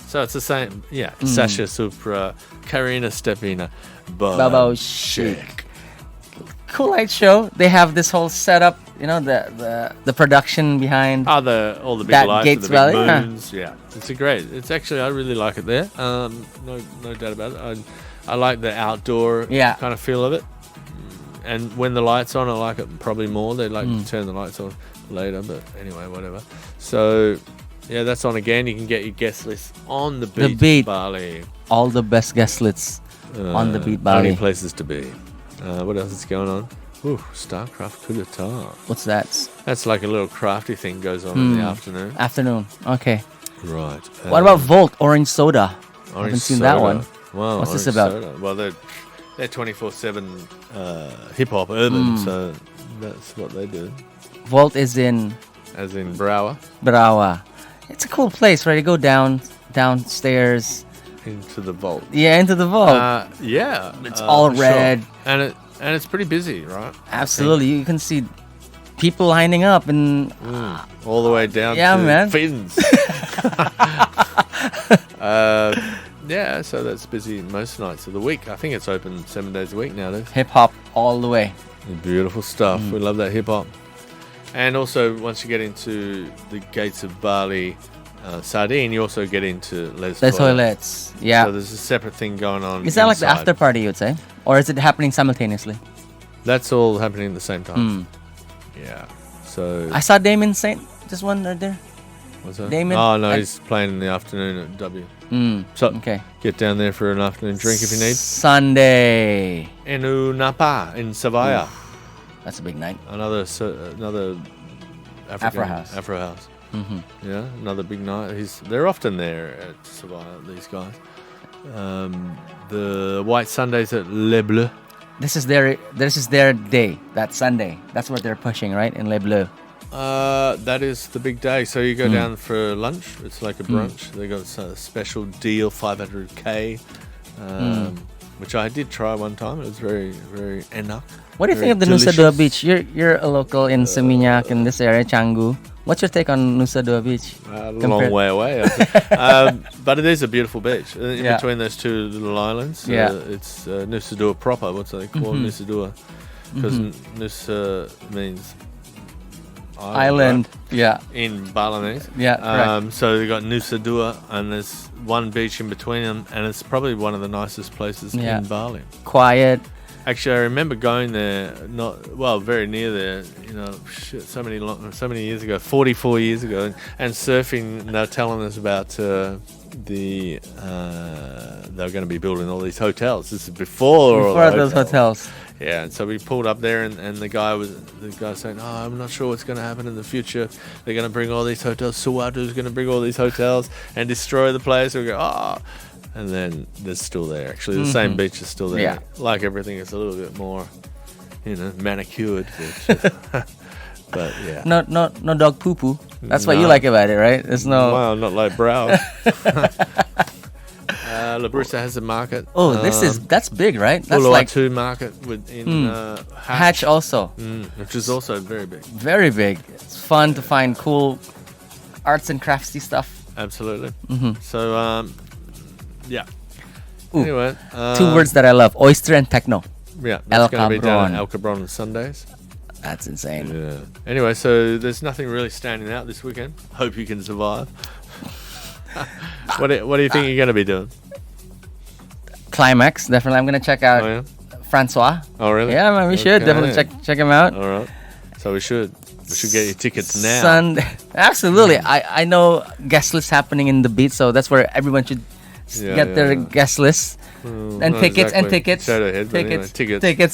[SPEAKER 1] So it's the same. Yeah. Sasha Supra, Karina Stepina,
[SPEAKER 2] Babo Chic. Cool light show. They have this whole setup, the production behind.
[SPEAKER 1] All the big
[SPEAKER 2] that
[SPEAKER 1] lights
[SPEAKER 2] Gates
[SPEAKER 1] with the big
[SPEAKER 2] Valley,
[SPEAKER 1] moons. Yeah. It's it's actually, I really like it there. No doubt about it. I like the outdoor kind of feel of it. And when the light's on, I like it probably more. They like to turn the lights on later, but anyway, whatever. So, yeah, that's on again. You can get your guest list on the beat. Bali.
[SPEAKER 2] All the best guest lists on the beat Bali.
[SPEAKER 1] Only places to be. What else is going on? Ooh, Starcraft Coup d'etat.
[SPEAKER 2] What's that?
[SPEAKER 1] That's like a little crafty thing goes on in the afternoon.
[SPEAKER 2] Afternoon. Okay.
[SPEAKER 1] Right.
[SPEAKER 2] What about Volt Orange Soda? I haven't seen
[SPEAKER 1] soda.
[SPEAKER 2] that one.
[SPEAKER 1] Wow.
[SPEAKER 2] What's this about?
[SPEAKER 1] Soda. Well, they're 24/7 hip hop urban, so that's what they do.
[SPEAKER 2] Volt is in
[SPEAKER 1] As in Brower.
[SPEAKER 2] Brawa. It's a cool place, right? You go downstairs.
[SPEAKER 1] Into the vault.
[SPEAKER 2] Yeah, into the vault.
[SPEAKER 1] Yeah.
[SPEAKER 2] It's all
[SPEAKER 1] for
[SPEAKER 2] red.
[SPEAKER 1] Sure. And it's pretty busy, right?
[SPEAKER 2] Absolutely. You can see people lining up and
[SPEAKER 1] all the way down
[SPEAKER 2] yeah,
[SPEAKER 1] to
[SPEAKER 2] man.
[SPEAKER 1] Fins. Yeah, so that's busy most nights of the week. I think it's open 7 days a week nowadays.
[SPEAKER 2] hip hop all the way.
[SPEAKER 1] Beautiful stuff. We love that hip hop. And also, once you get into the Gates of Bali, Sardine, you also get into Les
[SPEAKER 2] Toilets. Yeah.
[SPEAKER 1] So there's a separate thing going on.
[SPEAKER 2] Is that like the
[SPEAKER 1] inside.
[SPEAKER 2] after party, you'd say? Or is it happening simultaneously?
[SPEAKER 1] That's all happening at the same time. Yeah. So.
[SPEAKER 2] I saw Damon Saint. Just one right there.
[SPEAKER 1] What's that?
[SPEAKER 2] Damon?
[SPEAKER 1] Oh, no, he's playing in the afternoon at W. So,
[SPEAKER 2] okay.
[SPEAKER 1] Get down there for an afternoon drink if you need.
[SPEAKER 2] Sunday.
[SPEAKER 1] Enu Napa in Savaya.
[SPEAKER 2] That's a big night.
[SPEAKER 1] Another African
[SPEAKER 2] Afro house.
[SPEAKER 1] Yeah, another big night. They're often there at Savaya, these guys. The White Sundays at Le Bleu.
[SPEAKER 2] This is their day, that Sunday. That's what they're pushing, right? In Le Bleu.
[SPEAKER 1] That is the big day. So you go down for lunch. It's like a brunch. They got a special deal, 500K, which I did try one time. It was very, very enak.
[SPEAKER 2] What do you think of the Nusa Dua Beach? You're a local in Seminyak, in this area, Canggu. What's your take on Nusa Dua Beach?
[SPEAKER 1] A long way away. But it is a beautiful beach. In between those two little islands, it's Nusa Dua proper. What's they call Nusa Dua? Because Nusa means island,
[SPEAKER 2] right?
[SPEAKER 1] In Balinese.
[SPEAKER 2] Correct.
[SPEAKER 1] So they got Nusa Dua, and there's one beach in between them, and it's probably one of the nicest places in Bali.
[SPEAKER 2] Quiet.
[SPEAKER 1] Actually, I remember going there, very near there. So many years ago, 44 years ago, and surfing. And they were telling us about they were going to be building all these hotels. This is before
[SPEAKER 2] those hotels.
[SPEAKER 1] Yeah, and so we pulled up there, and the guy saying, "Oh, I'm not sure what's going to happen in the future. They're going to bring all these hotels. Suwatu's going to bring all these hotels and destroy the place." We go, "Oh." And then they're still there. Actually, the same beach is still there.
[SPEAKER 2] Yeah.
[SPEAKER 1] Like everything, it's a little bit more, manicured. But yeah.
[SPEAKER 2] No dog poo poo. That's what you like about it, right? There's no.
[SPEAKER 1] Well, not like Brow. La Brisa has a market.
[SPEAKER 2] Oh, that's big, right? That's
[SPEAKER 1] Uluwatu
[SPEAKER 2] like
[SPEAKER 1] 2 market in
[SPEAKER 2] Hatch also.
[SPEAKER 1] Which is also very big.
[SPEAKER 2] Very big. It's fun to find cool arts and craftsy stuff.
[SPEAKER 1] Absolutely. So, yeah.
[SPEAKER 2] Ooh,
[SPEAKER 1] anyway.
[SPEAKER 2] 2 words that I love. Oyster and techno.
[SPEAKER 1] Yeah. That's going to be down at El Cabron on Sundays.
[SPEAKER 2] That's insane.
[SPEAKER 1] Yeah. Anyway, so there's nothing really standing out this weekend. Hope you can survive. What do you think you're going to be doing?
[SPEAKER 2] Climax, definitely. I'm going to check out Francois.
[SPEAKER 1] Oh, really?
[SPEAKER 2] Yeah, man, we should definitely check him out.
[SPEAKER 1] All right. So we should get your tickets now.
[SPEAKER 2] Sunday. Absolutely. I know guest lists happening in the beat, so that's where everyone should get their guest lists. And tickets. Tickets.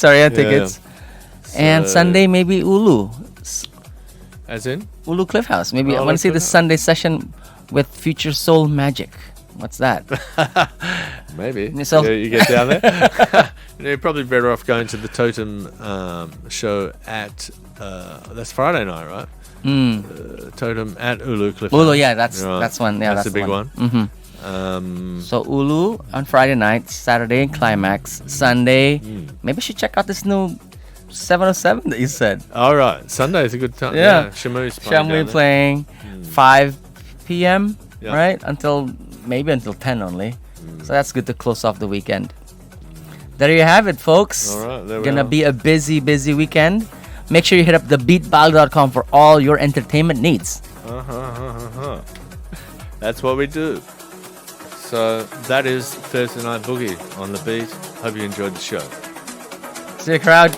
[SPEAKER 2] Tickets. And Sunday, maybe Ulu.
[SPEAKER 1] As in?
[SPEAKER 2] Ulu Cliff House. Maybe I want to see the Sunday session with Future Soul Magic. What's that?
[SPEAKER 1] Maybe.
[SPEAKER 2] So-
[SPEAKER 1] Yeah, you get down there. You're probably better off going to the Totem show at that's Friday night, right? Totem at Ulu Cliff.
[SPEAKER 2] Ulu, yeah, that's
[SPEAKER 1] Right.
[SPEAKER 2] one. Yeah,
[SPEAKER 1] that's
[SPEAKER 2] that's
[SPEAKER 1] the big one.
[SPEAKER 2] So Ulu on Friday night, Saturday in Climax, Sunday. Maybe you should check out this new 707 that you said.
[SPEAKER 1] All right, Sunday is a good time.
[SPEAKER 2] Yeah.
[SPEAKER 1] Shamu's playing.
[SPEAKER 2] Shamli
[SPEAKER 1] down there.
[SPEAKER 2] playing 5 p.m.
[SPEAKER 1] Yeah.
[SPEAKER 2] right until 10 only. So that's good to close off the weekend. There you have it, folks.
[SPEAKER 1] All right, there we
[SPEAKER 2] Gonna
[SPEAKER 1] are.
[SPEAKER 2] be a busy weekend. Make sure you hit up thebeatbali.com for all your entertainment needs.
[SPEAKER 1] That's what we do. So that is Thursday Night Boogie on the beat. Hope you enjoyed the show.
[SPEAKER 2] See you, crowd.